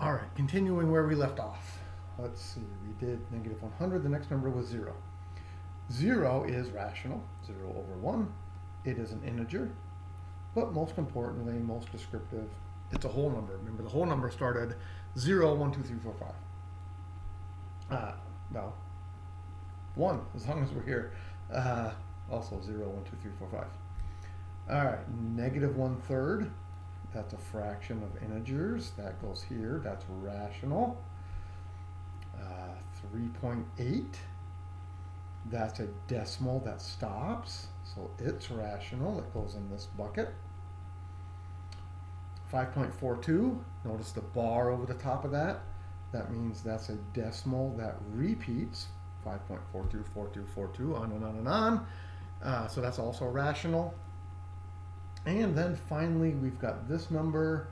All right, continuing where we left off. Let's see, we did negative 100, the next number was 0. 0 is rational, 0 over 1. It is an integer, but most importantly, most descriptive, it's a whole number. Remember, the whole number started 0, 1, 2, 3, 4, 5. No, 1, as long as we're here. Also 0, 1, 2, 3, 4, 5. All right, negative 1/3. That's a fraction of integers. That goes here. That's rational. 3.8. That's a decimal that stops. So it's rational. It goes in this bucket. 5.42. Notice the bar over the top of that. That means that's a decimal that repeats. 5.42, 42, 42, on and on and on. So that's also rational. And then finally, we've got this number.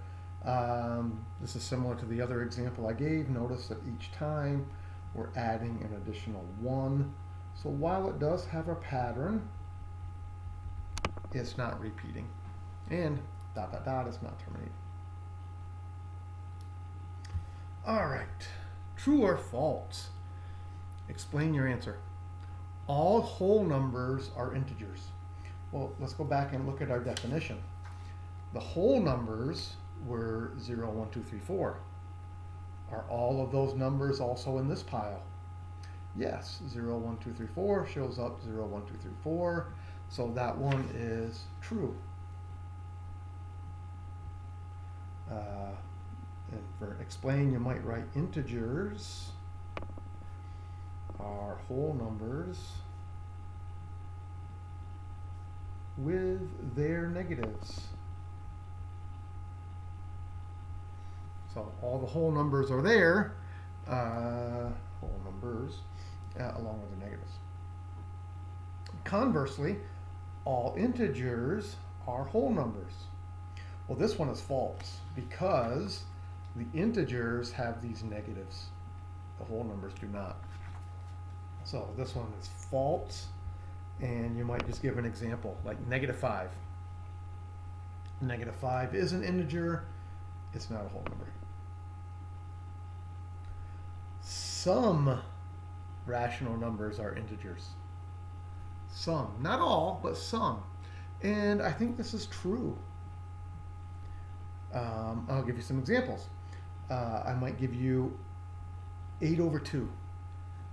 This is similar to the other example I gave. Notice that each time we're adding an additional 1. So while it does have a pattern, it's not repeating. And ... it's not terminating. All right, true or false? Explain your answer. All whole numbers are integers. Well, let's go back and look at our definition. The whole numbers were 0, 1, 2, 3, 4. Are all of those numbers also in this pile? Yes, 0, 1, 2, 3, 4 shows up 0, 1, 2, 3, 4. So that one is true. And for explain, you might write integers are whole numbers with their negatives. So all the whole numbers are there, whole numbers, along with the negatives. Conversely, all integers are whole numbers. Well, this one is false because the integers have these negatives. The whole numbers do not. So this one is false. And you might just give an example, like negative 5. Negative 5 is an integer. It's not a whole number. Some rational numbers are integers. Some. Not all, but some. And I think this is true. I'll give you some examples. I might give you 8 over 2.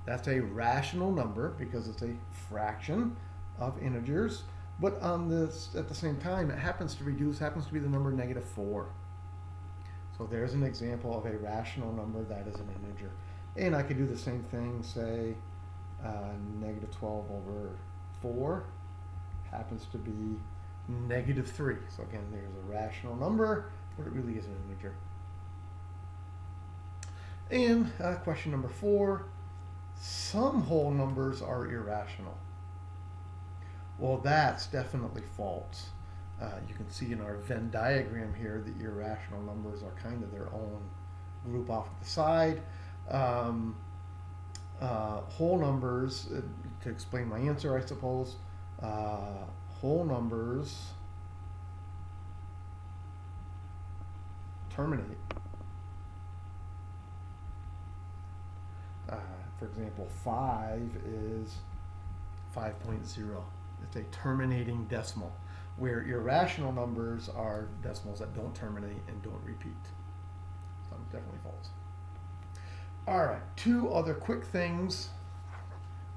That's a rational number because it's a fraction of integers, but on this, at the same time, it happens to reduce, happens to be the number negative 4. So there's an example of a rational number that is an integer. And I could do the same thing, say negative 12 over 4 happens to be negative 3. So again, there's a rational number, but it really is an integer. And question number 4. Some whole numbers are irrational. Well, that's definitely false. You can see in our Venn diagram here, the irrational numbers are kind of their own group off to the side. Whole numbers, to explain my answer, I suppose, whole numbers terminate. For example, 5 is 5.0. It's a terminating decimal, where irrational numbers are decimals that don't terminate and don't repeat. So it's definitely false. All right, 2 other quick things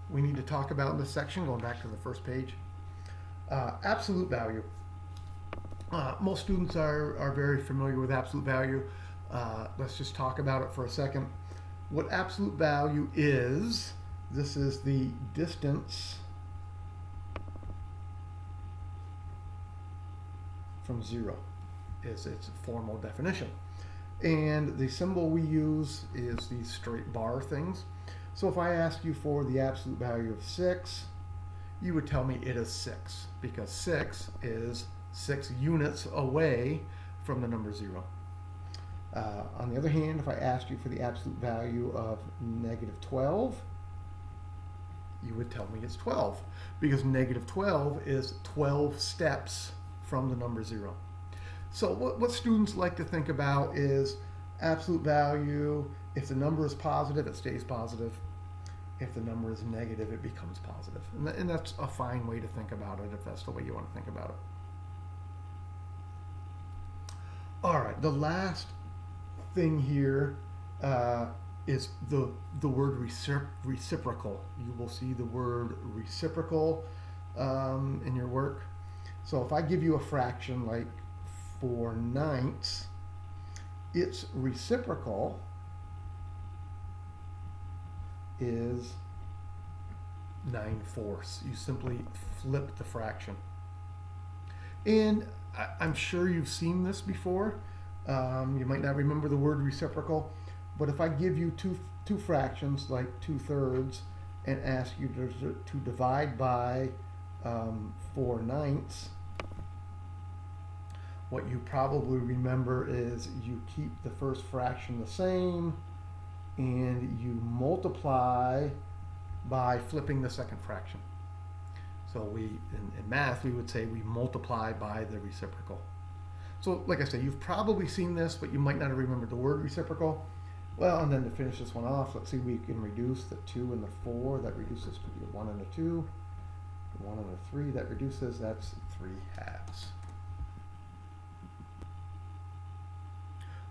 we need to talk about in this section, going back to the first page. Absolute value. Most students are very familiar with absolute value. Let's just talk about it for a second. What absolute value is, this is the distance from 0, is its formal definition. And the symbol we use is these straight bar things. So if I asked you for the absolute value of 6, you would tell me it is 6, because 6 is 6 units away from the number 0. On the other hand, if I asked you for the absolute value of negative 12, you would tell me it's 12, because negative 12 is 12 steps from the number 0. So what students like to think about is absolute value. If the number is positive, it stays positive. If the number is negative, it becomes positive. And that's a fine way to think about it if that's the way you want to think about it. All right, the last thing here is the word reciprocal. You will see the word reciprocal in your work. So if I give you a fraction like 4/9, its reciprocal is 9/4. You simply flip the fraction. And I'm sure you've seen this before. You might not remember the word reciprocal, but if I give you two fractions like 2/3 and ask you to divide by 4/9, what you probably remember is you keep the first fraction the same and you multiply by flipping the second fraction. So in math, we would say we multiply by the reciprocal. So like I said, you've probably seen this, but you might not have remembered the word reciprocal. Well, and then to finish this one off, let's see, we can reduce the 2 and the 4. That reduces to be a 1 and a 2. The 1 and a 3, that reduces, that's 3/2.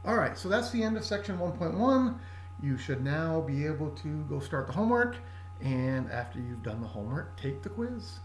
All right, so that's the end of section 1.1. You should now be able to go start the homework. And after you've done the homework, take the quiz.